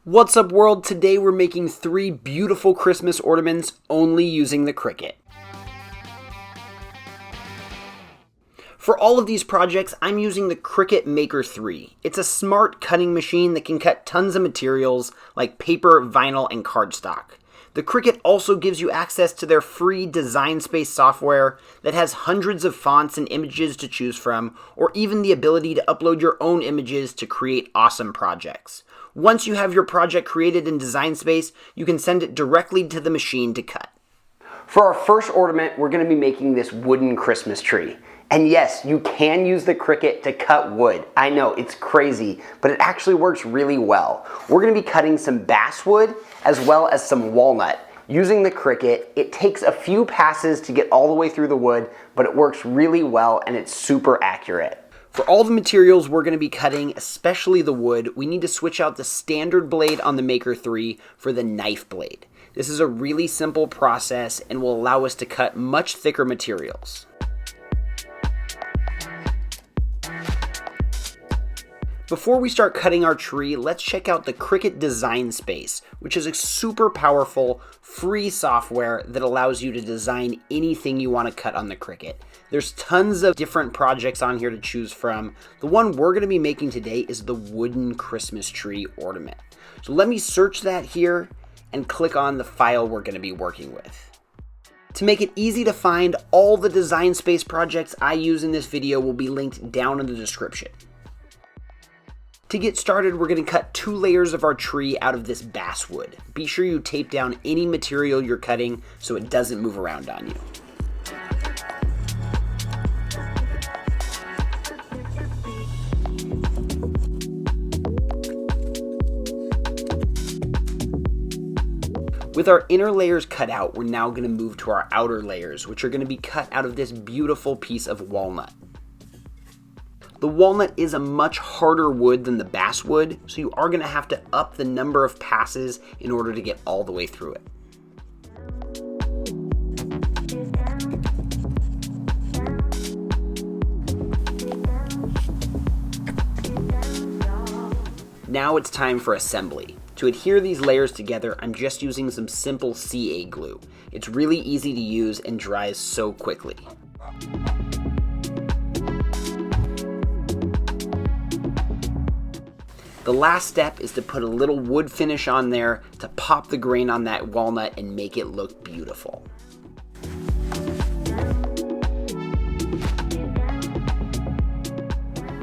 What's up, world? Today we're making 3 beautiful Christmas ornaments only using the Cricut. For all of these projects, I'm using the Cricut Maker 3. It's a smart cutting machine that can cut tons of materials like paper, vinyl, and cardstock. The Cricut also gives you access to their free Design Space software that has hundreds of fonts and images to choose from, or even the ability to upload your own images to create awesome projects. Once you have your project created in Design Space, you can send it directly to the machine to cut. For our first ornament, we're going to be making this wooden Christmas tree. And yes, you can use the Cricut to cut wood. I know, it's crazy, but it actually works really well. We're going to be cutting some basswood as well as some walnut. Using the Cricut, it takes a few passes to get all the way through the wood, but it works really well and it's super accurate. For all the materials we're going to be cutting, especially the wood, we need to switch out the standard blade on the Maker 3 for the knife blade. This is a really simple process and will allow us to cut much thicker materials. Before we start cutting our tree, let's check out the Cricut Design Space, which is a super powerful, free software that allows you to design anything you want to cut on the Cricut. There's tons of different projects on here to choose from. The one we're going to be making today is the wooden Christmas tree ornament. So let me search that here and click on the file we're going to be working with. To make it easy to find, all the Design Space projects I use in this video will be linked down in the description. To get started, we're going to cut 2 layers of our tree out of this basswood. Be sure you tape down any material you're cutting so it doesn't move around on you. With our inner layers cut out, we're now going to move to our outer layers, which are going to be cut out of this beautiful piece of walnut. The walnut is a much harder wood than the basswood, so you are going to have to up the number of passes in order to get all the way through it. Now it's time for assembly. To adhere these layers together, I'm just using some simple CA glue. It's really easy to use and dries so quickly. The last step is to put a little wood finish on there to pop the grain on that walnut and make it look beautiful.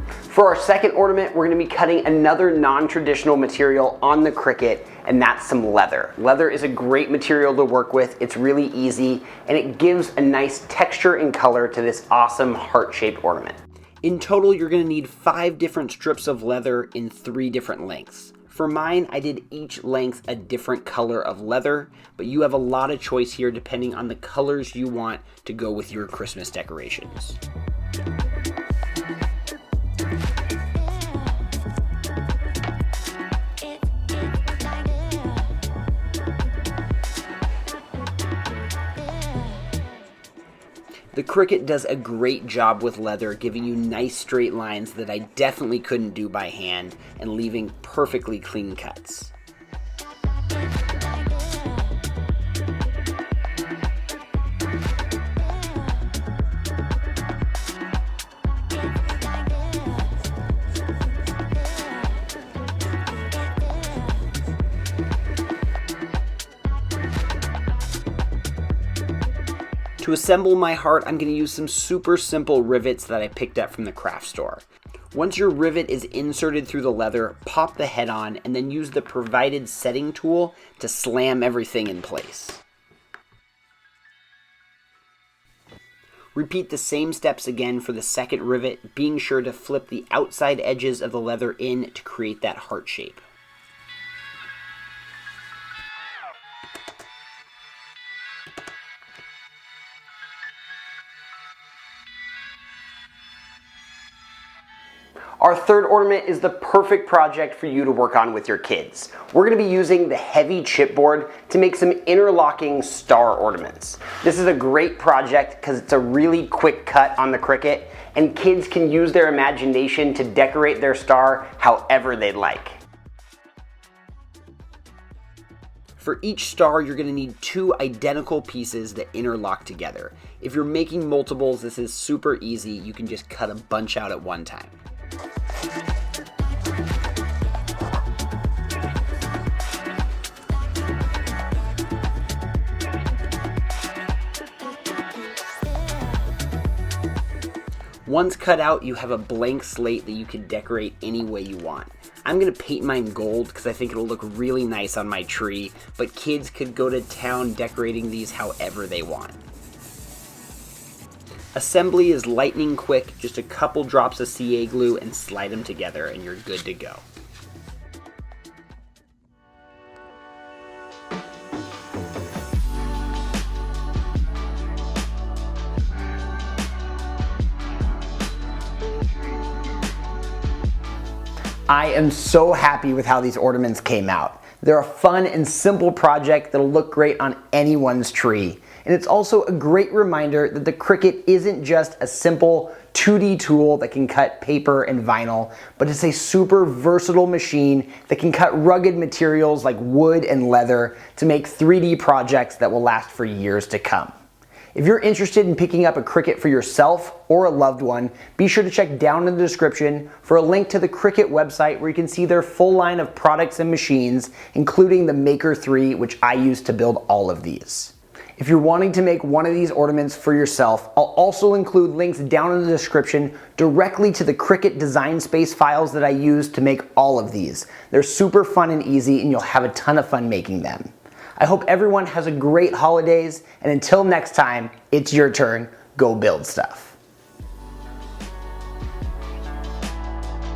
For our second ornament, we're going to be cutting another non-traditional material on the Cricut, and that's some leather. Leather is a great material to work with. It's really easy, and it gives a nice texture and color to this awesome heart-shaped ornament. In total, you're going to need 5 different strips of leather in 3 different lengths. For mine, I did each length a different color of leather, but you have a lot of choice here depending on the colors you want to go with your Christmas decorations. The Cricut does a great job with leather, giving you nice straight lines that I definitely couldn't do by hand and leaving perfectly clean cuts. To assemble my heart, I'm going to use some super simple rivets that I picked up from the craft store. Once your rivet is inserted through the leather, pop the head on and then use the provided setting tool to slam everything in place. Repeat the same steps again for the second rivet, being sure to flip the outside edges of the leather in to create that heart shape. Our third ornament is the perfect project for you to work on with your kids. We're going to be using the heavy chipboard to make some interlocking star ornaments. This is a great project because it's a really quick cut on the Cricut, and kids can use their imagination to decorate their star however they'd like. For each star, you're going to need 2 identical pieces that interlock together. If you're making multiples, this is super easy. You can just cut a bunch out at one time. Once cut out, you have a blank slate that you can decorate any way you want. I'm going to paint mine gold because I think it'll look really nice on my tree, but kids could go to town decorating these however they want. Assembly is lightning quick, just a couple drops of CA glue and slide them together and you're good to go. I am so happy with how these ornaments came out. They're a fun and simple project that'll look great on anyone's tree. And it's also a great reminder that the Cricut isn't just a simple 2D tool that can cut paper and vinyl, but it's a super versatile machine that can cut rugged materials like wood and leather to make 3D projects that will last for years to come. If you're interested in picking up a Cricut for yourself or a loved one, be sure to check down in the description for a link to the Cricut website where you can see their full line of products and machines, including the Maker 3, which I use to build all of these. If you're wanting to make one of these ornaments for yourself, I'll also include links down in the description directly to the Cricut design space files that I use to make all of these. They're super fun and easy, and you'll have a ton of fun making them. I hope everyone has a great holidays, and until next time, it's your turn. Go build stuff.